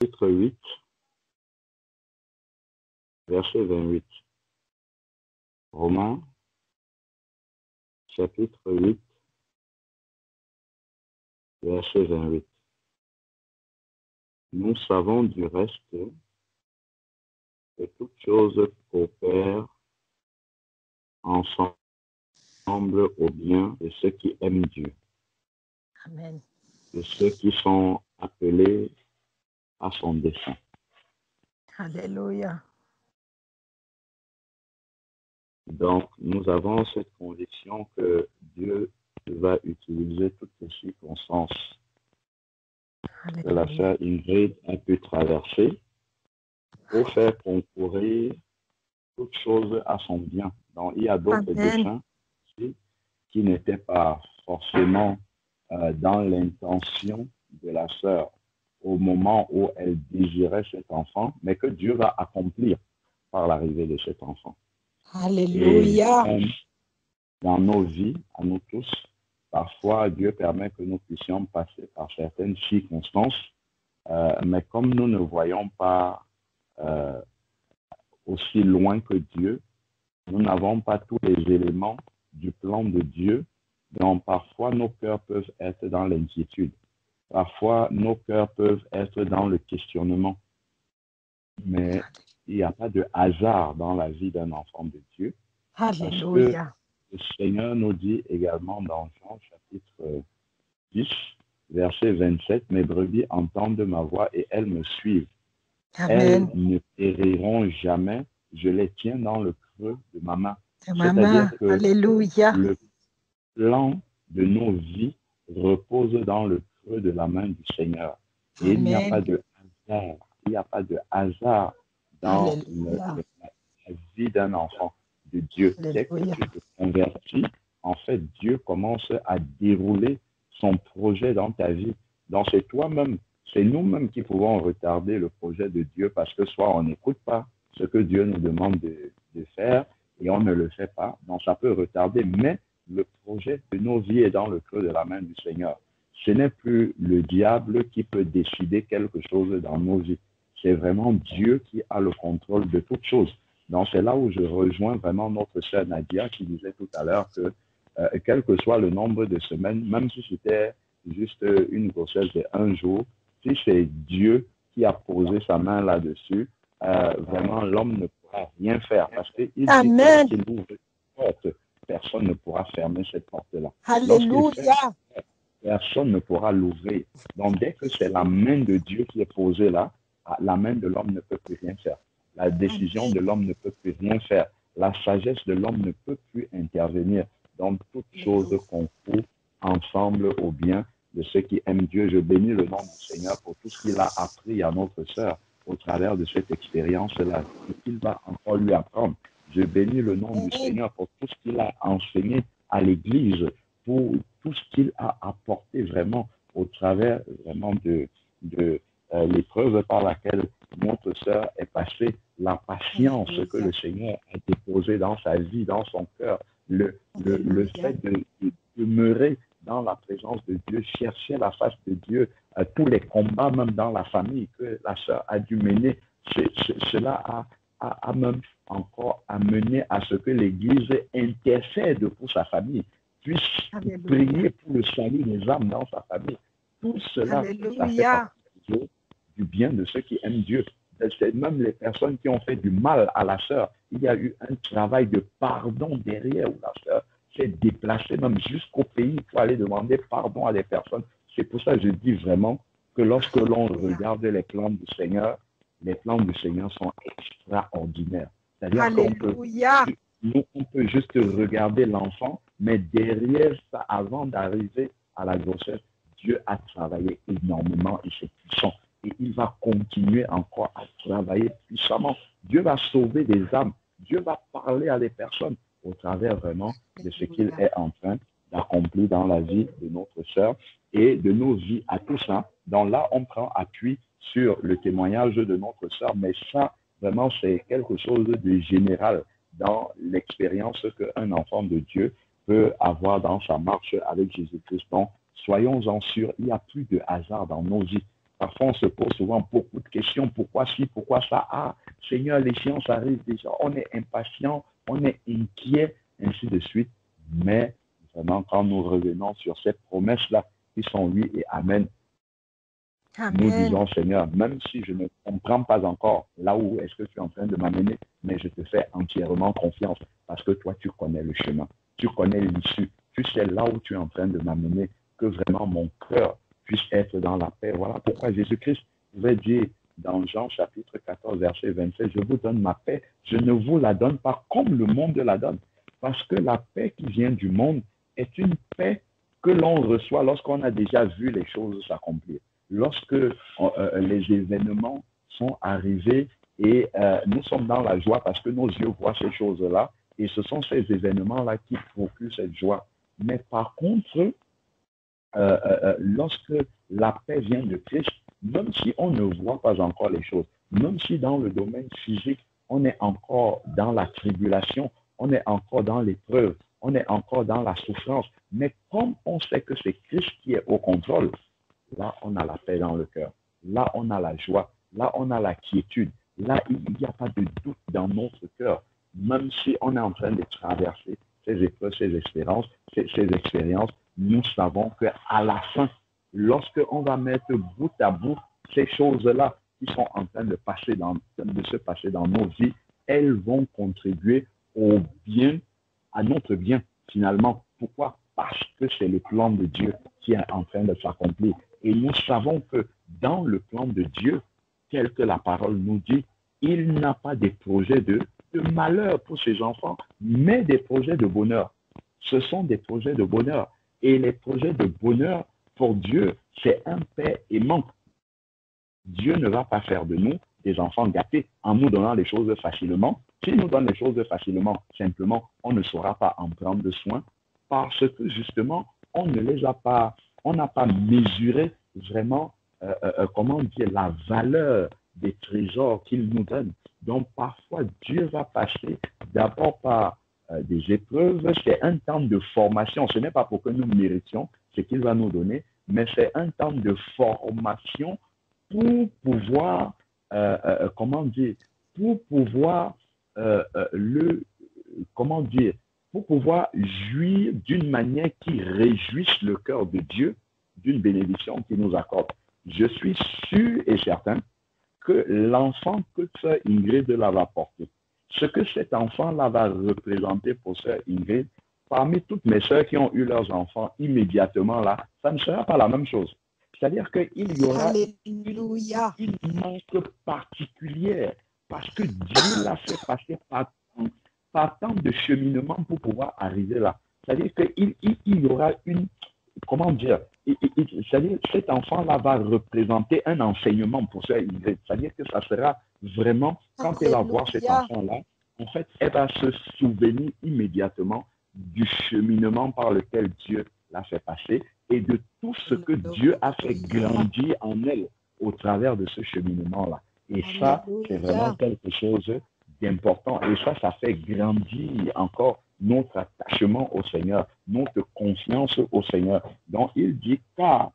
chapitre 8, verset 28. Romains, chapitre 8, verset 28. Nous savons du reste que toutes choses coopèrent ensemble au bien de ceux qui aiment Dieu. Amen. De ceux qui sont appelés à son dessein. Alléluia. Donc, nous avons cette conviction que Dieu va utiliser toutes les circonstances que la sœur Ingrid a pu traverser pour faire concourir toutes choses à son bien. Donc, il y a d'autres desseins qui n'étaient pas forcément dans l'intention de la sœur au moment où elle désirait cet enfant, mais que Dieu va accomplir par l'arrivée de cet enfant. Alléluia. Et dans nos vies, à nous tous, parfois Dieu permet que nous puissions passer par certaines circonstances, mais comme nous ne voyons pas aussi loin que Dieu, nous n'avons pas tous les éléments du plan de Dieu, donc parfois nos cœurs peuvent être dans l'inquiétude. Parfois, nos cœurs peuvent être dans le questionnement. Mais il n'y a pas de hasard dans la vie d'un enfant de Dieu. Alléluia. Parce que le Seigneur nous dit également dans Jean chapitre 10, verset 27, « Mes brebis entendent ma voix et elles me suivent. Amen. Elles ne périront jamais, je les tiens dans le creux de ma main. » Maman. C'est-à-dire que Alléluia. le plan de nos vies repose dans le creux de la main du Seigneur. Et il n'y a pas de hasard. Il n'y a pas de hasard dans la vie d'un enfant de Dieu. Dès que tu te convertis, en fait, Dieu commence à dérouler son projet dans ta vie. Donc, c'est toi-même, c'est nous-mêmes qui pouvons retarder le projet de Dieu parce que soit on n'écoute pas ce que Dieu nous demande de faire et on ne le fait pas. Donc, ça peut retarder, mais le projet de nos vies est dans le creux de la main du Seigneur. Ce n'est plus le diable qui peut décider quelque chose dans nos vies. C'est vraiment Dieu qui a le contrôle de toutes choses. Donc, c'est là où je rejoins vraiment notre sœur Nadia qui disait tout à l'heure que quel que soit le nombre de semaines, même si c'était juste une grossesse de 1 jour, si c'est Dieu qui a posé sa main là-dessus, vraiment l'homme ne pourra rien faire parce qu'il dit que s'il ouvre une porte, personne ne pourra fermer cette porte-là. Alléluia. Personne ne pourra l'ouvrir. Donc, dès que c'est la main de Dieu qui est posée là, la main de l'homme ne peut plus rien faire. La décision de l'homme ne peut plus rien faire. La sagesse de l'homme ne peut plus intervenir. Donc, toutes choses concourent ensemble au bien de ceux qui aiment Dieu. Je bénis le nom du Seigneur pour tout ce qu'il a appris à notre sœur au travers de cette expérience-là, et qu'il va encore lui apprendre. Je bénis le nom du Seigneur pour tout ce qu'il a enseigné à l'Église, pour tout ce qu'il a apporté vraiment au travers vraiment de l'épreuve par laquelle notre sœur est passée, la patience que le Seigneur a déposée dans sa vie, dans son cœur, le fait de demeurer dans la présence de Dieu, chercher la face de Dieu, tous les combats même dans la famille que la sœur a dû mener, cela a même encore amené à ce que l'Église intercède pour sa famille, puisse prier pour le salut des âmes dans sa famille. Tout cela, ça fait partie du bien de ceux qui aiment Dieu. C'est même les personnes qui ont fait du mal à la sœur. Il y a eu un travail de pardon derrière où la sœur s'est déplacée même jusqu'au pays pour aller demander pardon à des personnes. C'est pour ça que je dis vraiment que lorsque l'on regarde les plans du Seigneur sont extraordinaires. C'est-à-dire qu'on peut juste regarder l'enfant, mais derrière ça, avant d'arriver à la grossesse, Dieu a travaillé énormément et c'est puissant. Et il va continuer encore à travailler puissamment. Dieu va sauver des âmes. Dieu va parler à des personnes au travers vraiment de ce qu'il est en train d'accomplir dans la vie de notre sœur et de nos vies à tous. Donc là, on prend appui sur le témoignage de notre sœur, mais ça, vraiment, c'est quelque chose de général dans l'expérience qu'un enfant de Dieu peut avoir dans sa marche avec Jésus-Christ. Donc, soyons-en sûrs, il n'y a plus de hasard dans nos vies. parfois on se pose souvent beaucoup de questions. Pourquoi ci, pourquoi ça? Ah, Seigneur, l'échéance arrive déjà. On est impatient, on est inquiet, ainsi de suite. Mais vraiment, quand nous revenons sur ces promesses-là, qui sont oui et amen, nous Amen. disons, Seigneur, même si je ne comprends pas encore là où est-ce que tu es en train de m'amener, mais je te fais entièrement confiance parce que toi, tu connais le chemin, tu connais l'issue, tu sais là où tu es en train de m'amener, que vraiment mon cœur puisse être dans la paix. Voilà pourquoi Jésus-Christ pouvait dire dans Jean chapitre 14, verset 27, je vous donne ma paix, je ne vous la donne pas comme le monde la donne. Parce que la paix qui vient du monde est une paix que l'on reçoit lorsqu'on a déjà vu les choses s'accomplir. Lorsque les événements sont arrivés et nous sommes dans la joie parce que nos yeux voient ces choses-là et ce sont ces événements-là qui procurent cette joie. Mais par contre, lorsque la paix vient de Christ, même si on ne voit pas encore les choses, même si dans le domaine physique, on est encore dans la tribulation, on est encore dans l'épreuve, on est encore dans la souffrance, mais comme on sait que c'est Christ qui est au contrôle, là, on a la paix dans le cœur. Là, on a la joie. Là, on a la quiétude. Là, il n'y a pas de doute dans notre cœur. Même si on est en train de traverser ces épreuves, ces expériences, nous savons qu'à la fin, lorsqu'on va mettre bout à bout ces choses-là qui sont en train de se passer dans nos vies, elles vont contribuer au bien, à notre bien, finalement. Pourquoi? Parce que c'est le plan de Dieu qui est en train de s'accomplir. Et nous savons que dans le plan de Dieu, tel que la parole nous dit, il n'a pas des projets de malheur pour ses enfants, mais des projets de bonheur. Ce sont des projets de bonheur. Et les projets de bonheur, pour Dieu, c'est un paix aimant. Dieu ne va pas faire de nous des enfants gâtés en nous donnant les choses facilement. S'il nous donne les choses facilement, simplement, on ne saura pas en prendre soin parce que justement, on ne les a pas, on n'a pas mesuré vraiment, comment dire, la valeur des trésors qu'il nous donne. Donc, parfois, Dieu va passer d'abord par des épreuves. C'est un temps de formation. Ce n'est pas pour que nous méritions ce qu'il va nous donner, mais c'est un temps de formation pour pouvoir, comment dire, pour pouvoir comment dire, pour pouvoir jouir d'une manière qui réjouisse le cœur de Dieu d'une bénédiction qu'il nous accorde. Je suis sûr et certain que l'enfant que sœur Ingrid va porter, ce que cet enfant-là va représenter pour sœur Ingrid, parmi toutes mes sœurs qui ont eu leurs enfants immédiatement là, ça ne sera pas la même chose. C'est-à-dire qu'il y aura une manque particulière parce que Dieu l'a fait passer par tant de cheminement pour pouvoir arriver là. C'est-à-dire qu'il y aura une, comment dire, c'est-à-dire cet enfant-là va représenter un enseignement pour sœur Ingrid. C'est-à-dire que ça sera vraiment, quand elle va voir cet enfant-là, en fait, elle va se souvenir immédiatement du cheminement par lequel Dieu l'a fait passer et de tout ce que Dieu a fait grandir en elle au travers de ce cheminement-là. Et ça, c'est vraiment quelque chose d'important. Et ça fait grandir encore notre attachement au Seigneur, notre confiance au Seigneur. Donc, il dit, car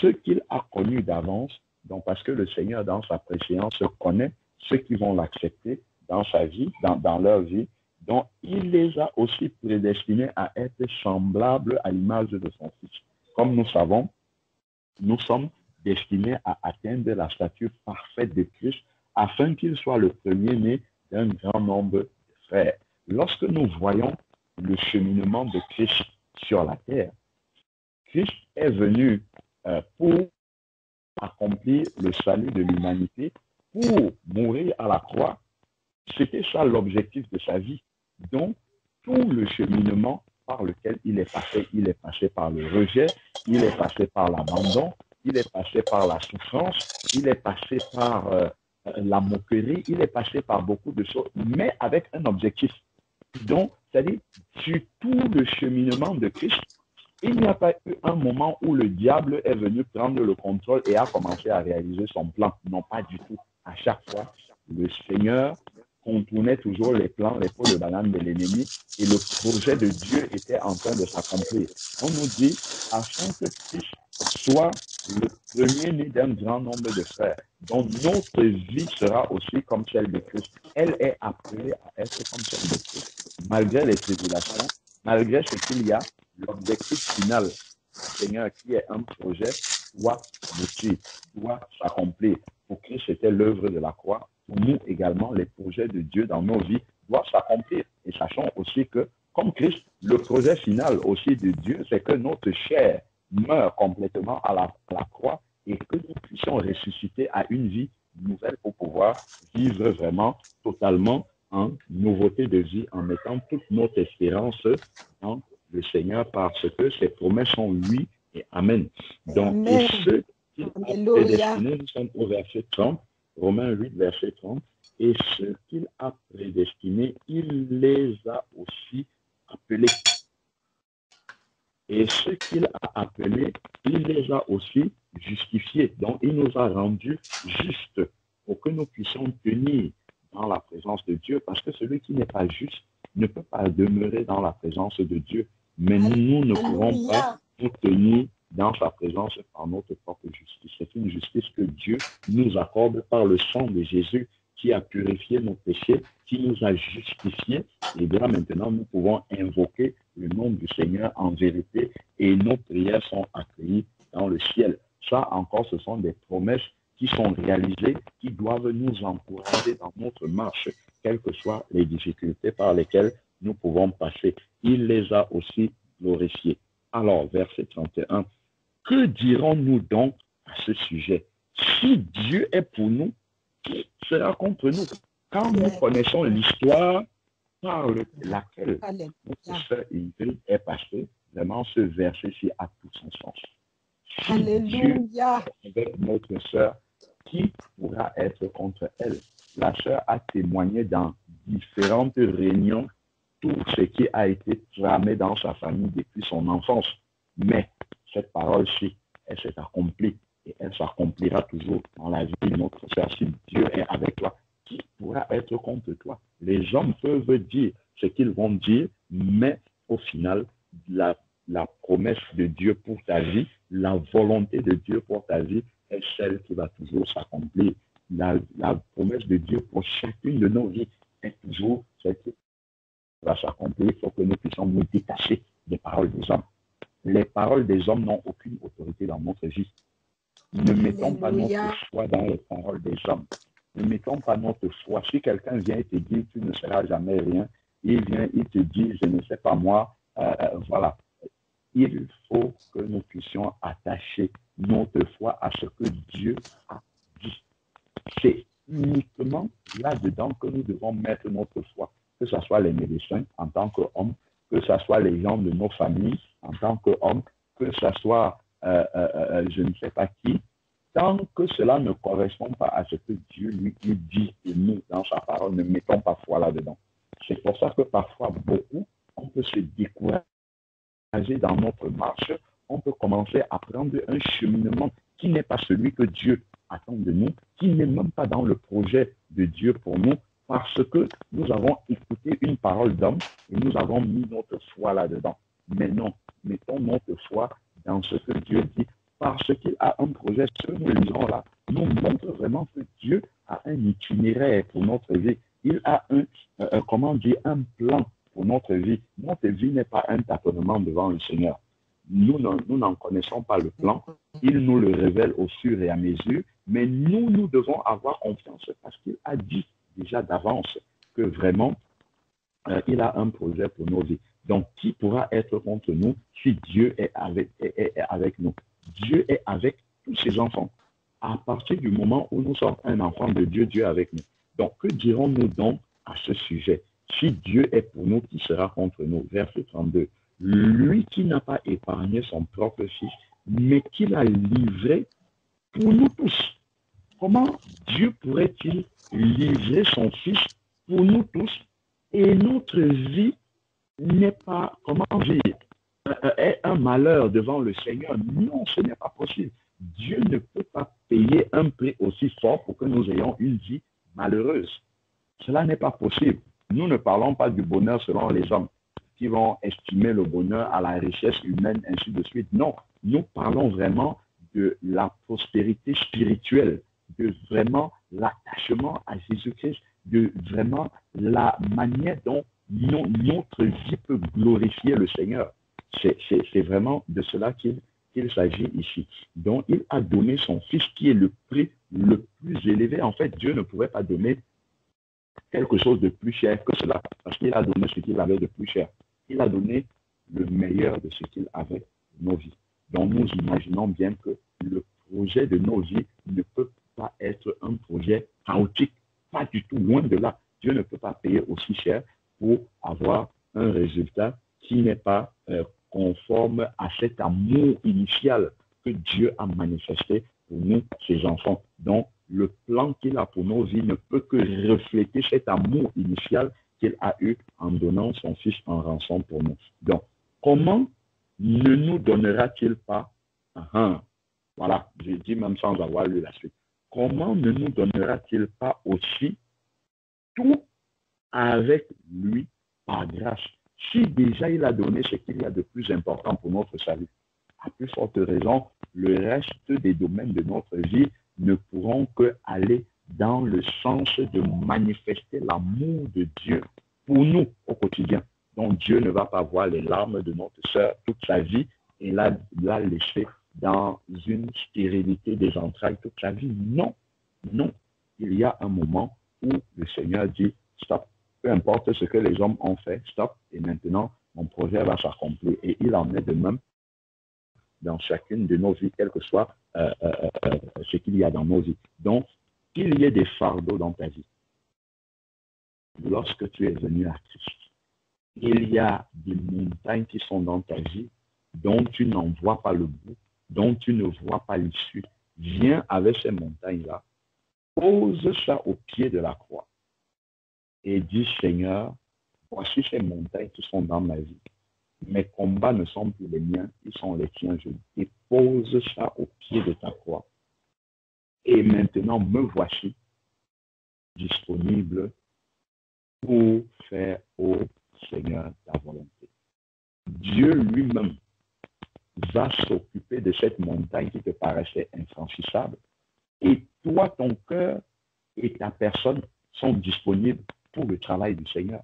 ce qu'il a connu d'avance, donc parce que le Seigneur, dans sa préséance, connaît ceux qui vont l'accepter dans sa vie, dans leur vie, donc il les a aussi prédestinés à être semblables à l'image de son Fils. Comme nous savons, nous sommes destinés à atteindre la stature parfaite de Christ afin qu'il soit le premier-né d'un grand nombre de frères. Lorsque nous voyons le cheminement de Christ sur la terre, Christ est venu pour accomplir le salut de l'humanité, pour mourir à la croix. C'était ça l'objectif de sa vie. Donc, tout le cheminement par lequel il est passé par le rejet, il est passé par l'abandon, il est passé par la souffrance, il est passé par la moquerie, il est passé par beaucoup de choses, mais avec un objectif. Donc, c'est-à-dire, sur tout le cheminement de Christ, il n'y a pas eu un moment où le diable est venu prendre le contrôle et a commencé à réaliser son plan. Non, pas du tout. À chaque fois, le Seigneur contournait toujours les plans, les pots de banane de l'ennemi et le projet de Dieu était en train de s'accomplir. On nous dit, afin que Christ soit le premier-né d'un grand nombre de frères, dont notre vie sera aussi comme celle de Christ. Elle est appelée à être comme celle de Christ. Malgré les tribulations, malgré ce qu'il y a, l'objectif final du Seigneur, qui est un projet, doit aboutir, doit s'accomplir. Pour Christ, c'était l'œuvre de la croix. Pour nous également, les projets de Dieu dans nos vies doivent s'accomplir. Et sachons aussi que, comme Christ, le projet final aussi de Dieu, c'est que notre chair meurt complètement à la croix et que nous puissions ressusciter à une vie nouvelle pour pouvoir vivre vraiment totalement en nouveauté de vie, en mettant toute notre espérance dans le Seigneur, parce que ses promesses sont oui et amen. Donc, et ceux qui a prédestinés, nous sommes au verset 30, Romains 8, verset 30, et ceux qu'il a prédestinés, il les a aussi appelés. Et ceux qu'il a appelés, il les a aussi justifiés. Donc, il nous a rendus justes pour que nous puissions tenir dans la présence de Dieu, parce que celui qui n'est pas juste ne peut pas demeurer dans la présence de Dieu. Mais nous ne pouvons pas nous tenir dans sa présence par notre propre justice. C'est une justice que Dieu nous accorde par le sang de Jésus qui a purifié nos péchés, qui nous a justifiés. Et bien maintenant, nous pouvons invoquer le nom du Seigneur en vérité et nos prières sont accueillies dans le ciel. Ça encore, ce sont des promesses qui sont réalisées, qui doivent nous encourager dans notre marche, quelles que soient les difficultés par lesquelles nous pouvons passer. Il les a aussi glorifiés. Alors, verset 31, que dirons-nous donc à ce sujet? Si Dieu est pour nous, qui sera contre nous? Quand nous connaissons l'histoire par laquelle notre sœur Ingrid est passée, vraiment ce verset-ci a tout son sens. Si Dieu est avec notre sœur, qui pourra être contre elle? La sœur a témoigné dans différentes réunions tout ce qui a été tramé dans sa famille depuis son enfance. Mais cette parole-ci, elle s'est accomplie et elle s'accomplira toujours dans la vie de notre sœur. Si Dieu est avec toi, qui pourra être contre toi? Les hommes peuvent dire ce qu'ils vont dire, mais au final, la promesse de Dieu pour ta vie, la volonté de Dieu pour ta vie est celle qui va toujours s'accomplir. La promesse de Dieu pour chacune de nos vies est toujours celle qui va s'accomplir. Il faut que nous puissions nous détacher des paroles des hommes. Les paroles des hommes n'ont aucune autorité dans notre vie. Ne mettons pas notre foi dans les paroles des hommes. Ne mettons pas notre foi. Si quelqu'un vient et te dit tu ne seras jamais rien, il vient, il te dit je ne sais pas moi, voilà. Il faut que nous puissions attacher notre foi à ce que Dieu a dit. C'est uniquement là-dedans que nous devons mettre notre foi, que ce soit les médecins en tant qu'hommes, que ce soit les gens de nos familles en tant qu'hommes, que ce soit je ne sais pas qui, tant que cela ne correspond pas à ce que Dieu lui dit de nous dans sa parole, ne mettons pas foi là-dedans. C'est pour ça que parfois, beaucoup, on peut se décourager dans notre marche, on peut commencer à prendre un cheminement qui n'est pas celui que Dieu attend de nous, qui n'est même pas dans le projet de Dieu pour nous, parce que nous avons écouté une parole d'homme et nous avons mis notre foi là-dedans. Mais non, mettons notre foi dans ce que Dieu dit, parce qu'il a un projet. Ce que nous lisons là nous montre vraiment que Dieu a un itinéraire pour notre vie. Il a un plan pour notre vie. Notre vie n'est pas un tâtonnement devant le Seigneur. Nous n'en connaissons pas le plan. Il nous le révèle au fur et à mesure, mais nous devons avoir confiance parce qu'il a dit déjà d'avance que vraiment, il a un projet pour nos vies. Donc, qui pourra être contre nous si Dieu est avec nous? Dieu est avec tous ses enfants. À partir du moment où nous sommes un enfant de Dieu, Dieu est avec nous. Donc, que dirons-nous donc à ce sujet? Si Dieu est pour nous, qui sera contre nous? Verset 32. Lui qui n'a pas épargné son propre fils, mais qui l'a livré pour nous tous. Comment Dieu pourrait-il livrer son fils pour nous tous et notre vie n'est pas, est un malheur devant le Seigneur? Non, ce n'est pas possible. Dieu ne peut pas payer un prix aussi fort pour que nous ayons une vie malheureuse. Cela n'est pas possible. Nous ne parlons pas du bonheur selon les hommes qui vont estimer le bonheur à la richesse humaine, ainsi de suite. Non, nous parlons vraiment de la prospérité spirituelle, de vraiment l'attachement à Jésus-Christ, de vraiment la manière dont notre vie peut glorifier le Seigneur. C'est vraiment de cela qu'il s'agit ici. Donc, il a donné son Fils qui est le prix le plus élevé. En fait, Dieu ne pouvait pas donner quelque chose de plus cher que cela, parce qu'il a donné ce qu'il avait de plus cher. Il a donné le meilleur de ce qu'il avait de nos vies. Donc, nous imaginons bien que le projet de nos vies ne peut pas être un projet chaotique, pas du tout, loin de là. Dieu ne peut pas payer aussi cher pour avoir un résultat qui n'est pas conforme à cet amour initial que Dieu a manifesté pour nous, ses enfants. Donc, le plan qu'il a pour nos vies ne peut que refléter cet amour initial qu'il a eu en donnant son Fils en rançon pour nous. Donc, comment ne nous donnera-t-il pas, voilà, je dis même sans avoir lu la suite, comment ne nous donnera-t-il pas aussi tout avec lui par grâce? Si déjà il a donné ce qu'il y a de plus important pour notre salut, à plus forte raison, le reste des domaines de notre vie ne pourront qu'aller dans le sens de manifester l'amour de Dieu pour nous au quotidien. Donc Dieu ne va pas voir les larmes de notre sœur toute sa vie et la laisser dans une stérilité des entrailles toute sa vie. Non, non. Il y a un moment où le Seigneur dit stop. Peu importe ce que les hommes ont fait, stop. Et maintenant, mon projet va s'accomplir. Et il en est de même dans chacune de nos vies, quel que soit ce qu'il y a dans nos vies. Donc, qu'il y ait des fardeaux dans ta vie. Lorsque tu es venu à Christ, il y a des montagnes qui sont dans ta vie dont tu n'en vois pas le bout, dont tu ne vois pas l'issue. Viens avec ces montagnes-là, pose ça au pied de la croix et dis, Seigneur, voici ces montagnes qui sont dans ma vie. Mes combats ne sont plus les miens, ils sont les tiens. Je dépose ça au pied de ta croix. Et maintenant, me voici disponible pour faire au Seigneur ta volonté. Dieu lui-même va s'occuper de cette montagne qui te paraissait infranchissable. Et toi, ton cœur et ta personne sont disponibles pour le travail du Seigneur.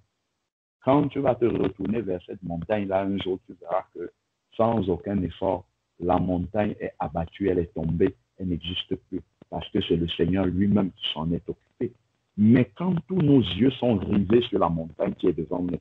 Quand tu vas te retourner vers cette montagne-là, un jour, tu verras que sans aucun effort, la montagne est abattue, elle est tombée, elle n'existe plus, parce que c'est le Seigneur lui-même qui s'en est occupé. Mais quand tous nos yeux sont rivés sur la montagne qui est devant nous,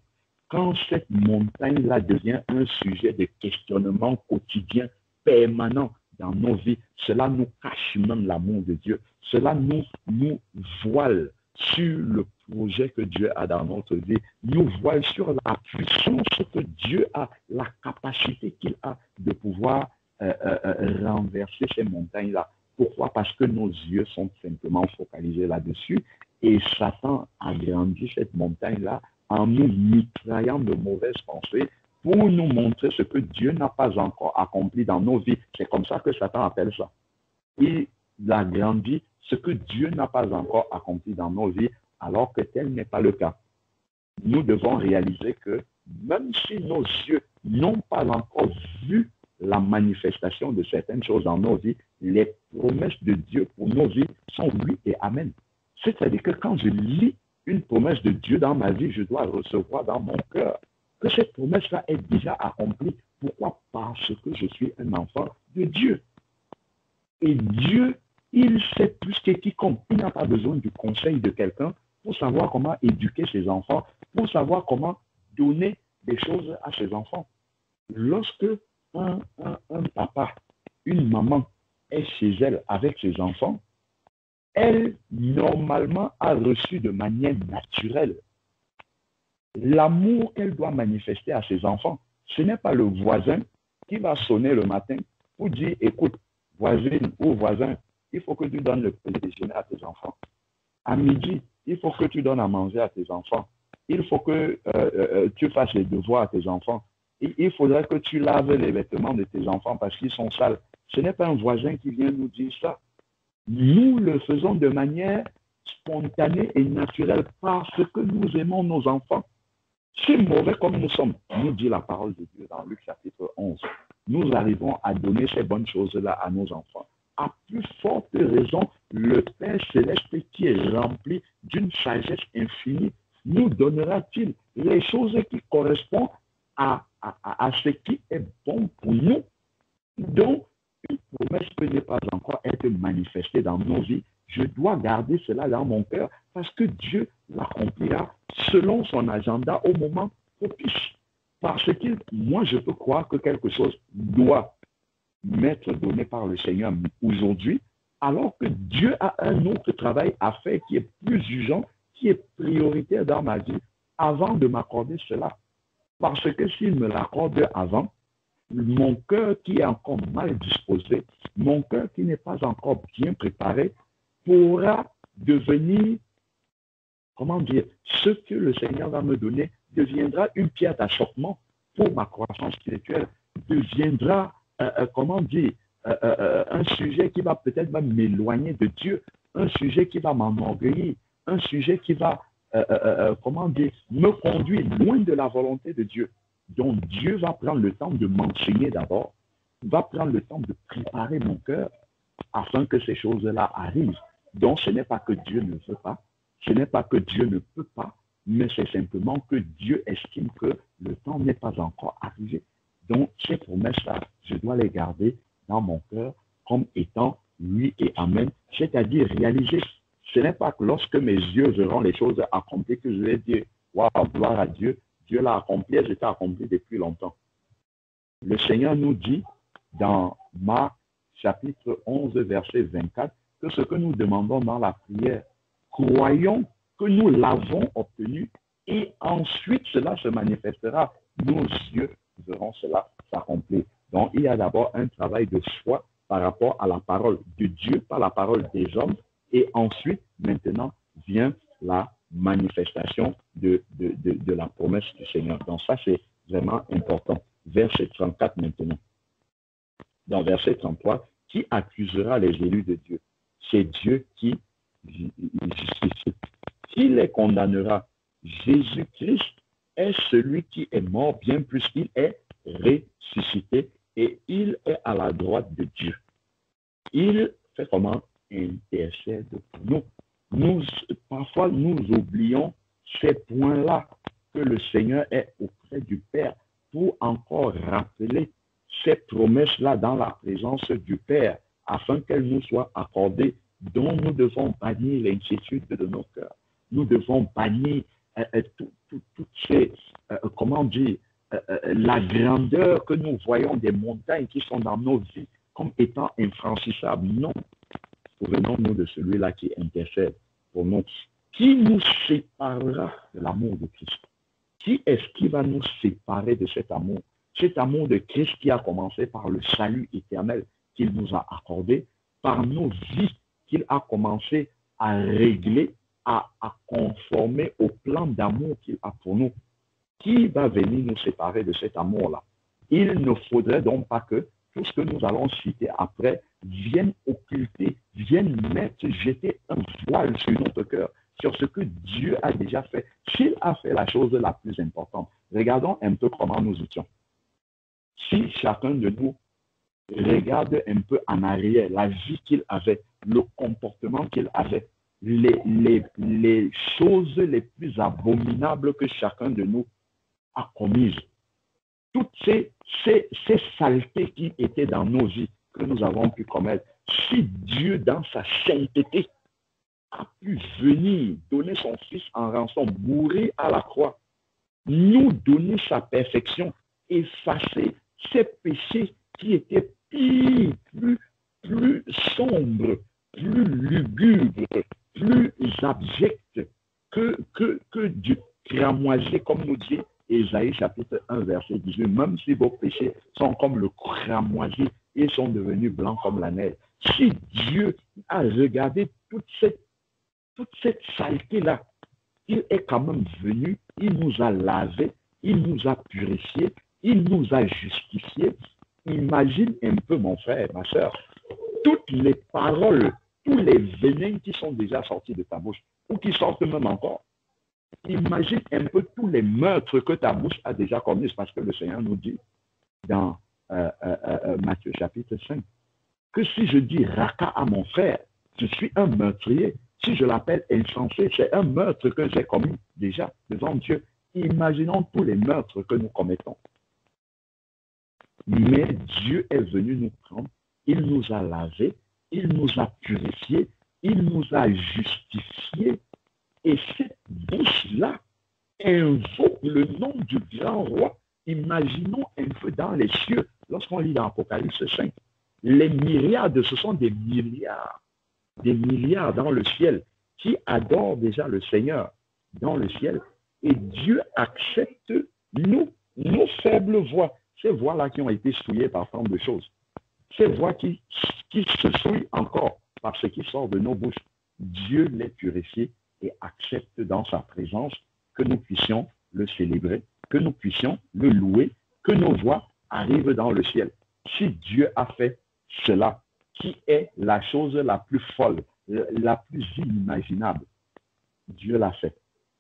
quand cette montagne-là devient un sujet de questionnement quotidien, permanent dans nos vies, cela nous cache même l'amour de Dieu. Cela nous voile sur le projet que Dieu a dans notre vie, nous voile sur la puissance que Dieu a, la capacité qu'il a de pouvoir renverser ces montagnes-là. Pourquoi? Parce que nos yeux sont simplement focalisés là-dessus et Satan agrandit cette montagne-là en nous mitraillant de mauvaises pensées pour nous montrer ce que Dieu n'a pas encore accompli dans nos vies. C'est comme ça que Satan appelle ça. Il agrandit ce que Dieu n'a pas encore accompli dans nos vies, alors que tel n'est pas le cas. Nous devons réaliser que même si nos yeux n'ont pas encore vu la manifestation de certaines choses dans nos vies, les promesses de Dieu pour nos vies sont oui et amen. C'est-à-dire que quand je lis une promesse de Dieu dans ma vie, je dois recevoir dans mon cœur que cette promesse-là est déjà accomplie. Pourquoi? Parce que je suis un enfant de Dieu. Et Dieu, il sait plus que quiconque. Il n'a pas besoin du conseil de quelqu'un pour savoir comment éduquer ses enfants, pour savoir comment donner des choses à ses enfants. Lorsque un papa, une maman est chez elle avec ses enfants, elle, normalement, a reçu de manière naturelle l'amour qu'elle doit manifester à ses enfants. Ce n'est pas le voisin qui va sonner le matin pour dire, écoute, voisine ou voisin, il faut que tu donnes le petit déjeuner à tes enfants. À midi, il faut que tu donnes à manger à tes enfants. Il faut que tu fasses les devoirs à tes enfants. Il faudrait que tu laves les vêtements de tes enfants parce qu'ils sont sales. Ce n'est pas un voisin qui vient nous dire ça. Nous le faisons de manière spontanée et naturelle parce que nous aimons nos enfants. Si mauvais comme nous sommes, nous dit la parole de Dieu dans Luc chapitre 11. nous arrivons à donner ces bonnes choses-là à nos enfants, à plus forte raison, le Père céleste qui est rempli d'une sagesse infinie, nous donnera-t-il les choses qui correspondent à ce qui est bon pour nous. Donc, une promesse peut ne pas encore être manifestée dans nos vies. Je dois garder cela dans mon cœur parce que Dieu l'accomplira selon son agenda au moment propice. Parce que moi, je peux croire que quelque chose doit m'être donné par le Seigneur aujourd'hui, alors que Dieu a un autre travail à faire qui est plus urgent, qui est prioritaire dans ma vie, avant de m'accorder cela. Parce que s'il me l'accorde avant, mon cœur qui est encore mal disposé, mon cœur qui n'est pas encore bien préparé, pourra devenir, comment dire, ce que le Seigneur va me donner deviendra une pierre d'achoppement pour ma croissance spirituelle, deviendra, comment dire, un sujet qui va peut-être m'éloigner de Dieu, un sujet qui va m'enorgueillir, un sujet qui va, comment dire, me conduire loin de la volonté de Dieu. Donc Dieu va prendre le temps de m'enseigner d'abord, va prendre le temps de préparer mon cœur afin que ces choses-là arrivent. Donc ce n'est pas que Dieu ne veut pas, ce n'est pas que Dieu ne peut pas, mais c'est simplement que Dieu estime que le temps n'est pas encore arrivé. Donc ces promesses-là, je dois les garder dans mon cœur comme étant oui et amen, c'est-à-dire réaliser. Ce n'est pas que lorsque mes yeux verront les choses accomplies que je vais dire, waouh, gloire à Dieu, Dieu l'a accompli, c'était accompli depuis longtemps. Le Seigneur nous dit dans Marc chapitre 11, verset 24, que ce que nous demandons dans la prière, croyons que nous l'avons obtenu et ensuite cela se manifestera. Nos yeux verront cela s'accomplir. Donc il y a d'abord un travail de foi par rapport à la parole de Dieu, par la parole des hommes, et ensuite, maintenant, vient la manifestation de la promesse du Seigneur. Donc ça, c'est vraiment important. Verset 34 maintenant. Dans verset 33, qui accusera les élus de Dieu? C'est Dieu qui justifie. Qui les condamnera? Jésus-Christ est celui qui est mort, bien plus qu'il est ressuscité, et il est à la droite de Dieu. Il fait comment? Intercède pour nous. Parfois, nous oublions ces points-là, que le Seigneur est auprès du Père pour encore rappeler ces promesses-là dans la présence du Père, afin qu'elles nous soient accordées, dont nous devons bannir l'inquiétude de nos cœurs. Nous devons bannir toutes ces, comment dire, la grandeur que nous voyons des montagnes qui sont dans nos vies comme étant infranchissables. Non. Souvenons-nous de celui-là qui intercède pour nous. Qui nous séparera de l'amour de Christ? Qui est-ce qui va nous séparer de cet amour? Cet amour de Christ qui a commencé par le salut éternel qu'il nous a accordé, par nos vies qu'il a commencé à régler, à conformer au plan d'amour qu'il a pour nous. Qui va venir nous séparer de cet amour-là? Il ne faudrait donc pas que tout ce que nous allons citer après vienne occulter, vienne jeter un voile sur notre cœur, sur ce que Dieu a déjà fait. S'il a fait la chose la plus importante, regardons un peu comment nous étions. Si chacun de nous regarde un peu en arrière la vie qu'il avait, le comportement qu'il avait, les choses les plus abominables que chacun de nous a commises, toutes ces saletés qui étaient dans nos vies, que nous avons pu commettre, si Dieu, dans sa sainteté, a pu venir donner son Fils en rançon, mourir à la croix, nous donner sa perfection, effacer ces péchés qui étaient pires, plus sombres, plus lugubres, plus abjects que du cramoisi, comme nous dit Ésaïe chapitre 1, verset 18. Même si vos péchés sont comme le cramoisi, ils sont devenus blancs comme la neige. Si Dieu a regardé toute cette saleté-là, il est quand même venu, il nous a lavés, il nous a purifiés, il nous a justifiés. Imagine un peu, mon frère, ma soeur, toutes les paroles, tous les venins qui sont déjà sortis de ta bouche, ou qui sortent même encore. Imagine un peu tous les meurtres que ta bouche a déjà commis, parce que le Seigneur nous dit dans Matthieu chapitre 5, que si je dis raka à mon frère, je suis un meurtrier. Si je l'appelle insensé, c'est un meurtre que j'ai commis déjà devant Dieu. Imaginons tous les meurtres que nous commettons. Mais Dieu est venu nous prendre, il nous a lavés, il nous a purifiés, il nous a justifiés. Et cette bouche-là invoque le nom du grand roi. Imaginons un peu dans les cieux, lorsqu'on lit dans Apocalypse 5, les myriades, ce sont des milliards dans le ciel qui adorent déjà le Seigneur dans le ciel. Et Dieu accepte nos faibles voix, ces voix-là qui ont été souillées par tant de choses, ces voix qui se souillent encore par ce qui sort de nos bouches. Dieu les purifie et accepte dans sa présence que nous puissions le célébrer, que nous puissions le louer, que nos voix arrivent dans le ciel. Si Dieu a fait cela, qui est la chose la plus folle, la plus inimaginable, Dieu l'a fait.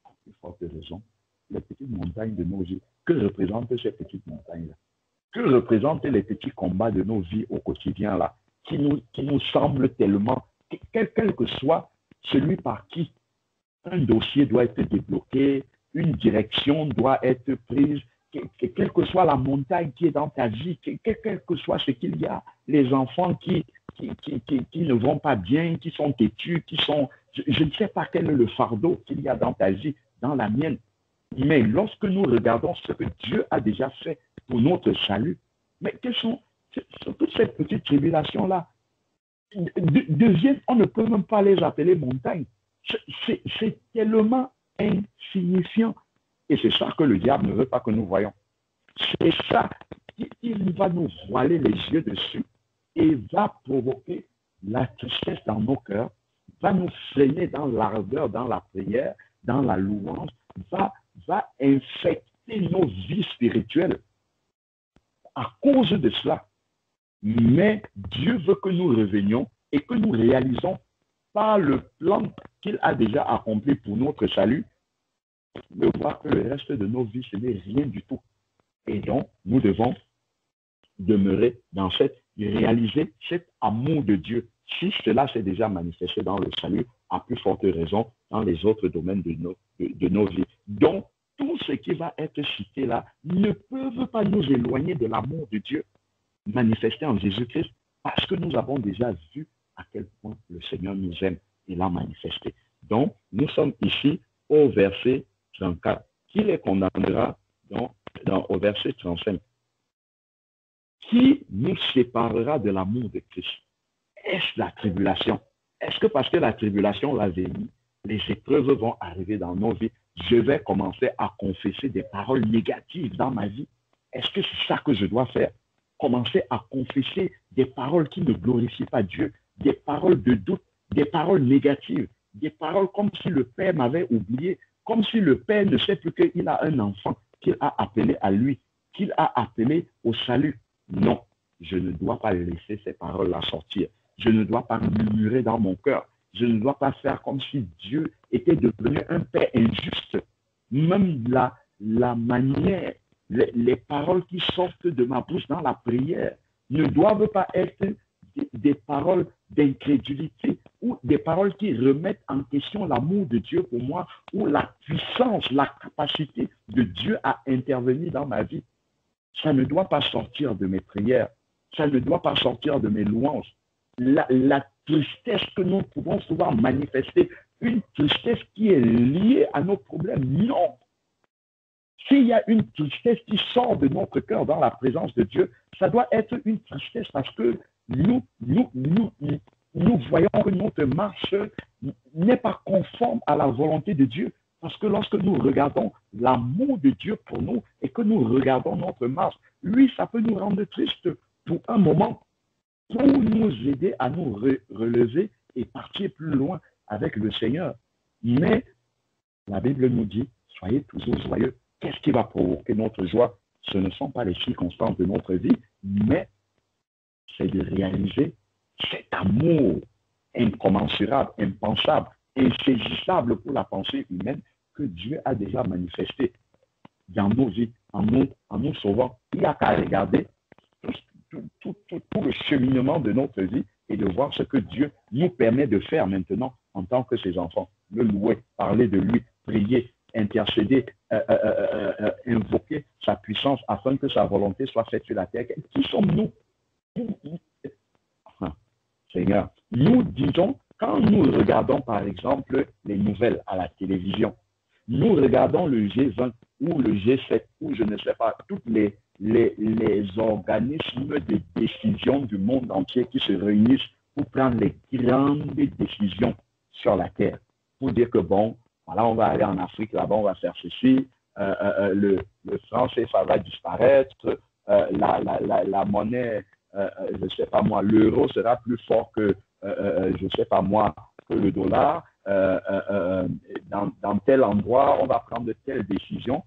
À plus forte raison, les petites montagnes de nos vies, que représentent ces petites montagnes-là? Que représentent les petits combats de nos vies au quotidien là, qui nous semblent tellement, quel que soit celui par qui un dossier doit être débloqué, une direction doit être prise, quelle que soit la montagne qui est dans ta vie, quel que soit ce qu'il y a, les enfants qui ne vont pas bien, qui sont têtus, je ne sais pas quel est le fardeau qu'il y a dans ta vie, dans la mienne. Mais lorsque nous regardons ce que Dieu a déjà fait pour notre salut, mais quelles sont toutes ces petites tribulations-là deviennent, on ne peut même pas les appeler montagnes. C'est tellement insignifiant. Et c'est ça que le diable ne veut pas que nous voyons. C'est ça, il va nous voiler les yeux dessus et va provoquer la tristesse dans nos cœurs, va nous freiner dans l'ardeur, dans la prière, dans la louange, va infecter nos vies spirituelles à cause de cela. Mais Dieu veut que nous revenions et que nous réalisons par le plan qu'il a déjà accompli pour notre salut, de voir que le reste de nos vies, ce n'est rien du tout. Et donc, nous devons demeurer dans réaliser cet amour de Dieu. Si cela s'est déjà manifesté dans le salut, à plus forte raison, dans les autres domaines de nos vies. Donc, tout ce qui va être cité là ne peut pas nous éloigner de l'amour de Dieu manifesté en Jésus-Christ, parce que nous avons déjà vu à quel point le Seigneur nous aime et l'a manifesté. Donc, nous sommes ici au verset 34. Qui les condamnera au verset 35? Qui nous séparera de l'amour de Christ? Est-ce la tribulation? Est-ce que parce que la tribulation va venir, les épreuves vont arriver dans nos vies, je vais commencer à confesser des paroles négatives dans ma vie? Est-ce que c'est ça que je dois faire? Commencer à confesser des paroles qui ne glorifient pas Dieu, des paroles de doute, des paroles négatives, des paroles comme si le Père m'avait oublié, comme si le Père ne sait plus qu'il a un enfant qu'il a appelé à lui, qu'il a appelé au salut. Non, je ne dois pas laisser ces paroles-là sortir. Je ne dois pas murmurer dans mon cœur. Je ne dois pas faire comme si Dieu était devenu un Père injuste. Même la manière, les paroles qui sortent de ma bouche dans la prière ne doivent pas être des paroles d'incrédulité ou des paroles qui remettent en question l'amour de Dieu pour moi ou la puissance, la capacité de Dieu à intervenir dans ma vie. Ça ne doit pas sortir de mes prières. Ça ne doit pas sortir de mes louanges. La tristesse que nous pouvons souvent manifester, une tristesse qui est liée à nos problèmes. Non. S'il y a une tristesse qui sort de notre cœur dans la présence de Dieu, ça doit être une tristesse parce que nous voyons que notre marche n'est pas conforme à la volonté de Dieu. Parce que lorsque nous regardons l'amour de Dieu pour nous et que nous regardons notre marche, lui, ça peut nous rendre tristes pour un moment, pour nous aider à nous relever et partir plus loin avec le Seigneur. Mais la Bible nous dit, soyez toujours joyeux. Qu'est-ce qui va provoquer notre joie? Ce ne sont pas les circonstances de notre vie, mais c'est de réaliser cet amour incommensurable, impensable, insaisissable pour la pensée humaine que Dieu a déjà manifesté dans nos vies, en nous sauvant. Il n'y a qu'à regarder tout le cheminement de notre vie et de voir ce que Dieu nous permet de faire maintenant en tant que ses enfants. Le louer, parler de lui, prier, intercéder, invoquer sa puissance afin que sa volonté soit faite sur la terre. Qui sommes-nous? Seigneur, nous disons, quand nous regardons par exemple les nouvelles à la télévision, nous regardons le G20 ou le G7 ou je ne sais pas, toutes les organismes de décision du monde entier qui se réunissent pour prendre les grandes décisions sur la terre. Pour dire que bon, voilà, on va aller en Afrique, là-bas, on va faire ceci, le franc CFA va disparaître, la monnaie, je ne sais pas moi, l'euro sera plus fort que, je ne sais pas moi, que le dollar. Dans tel endroit, on va prendre telle décision.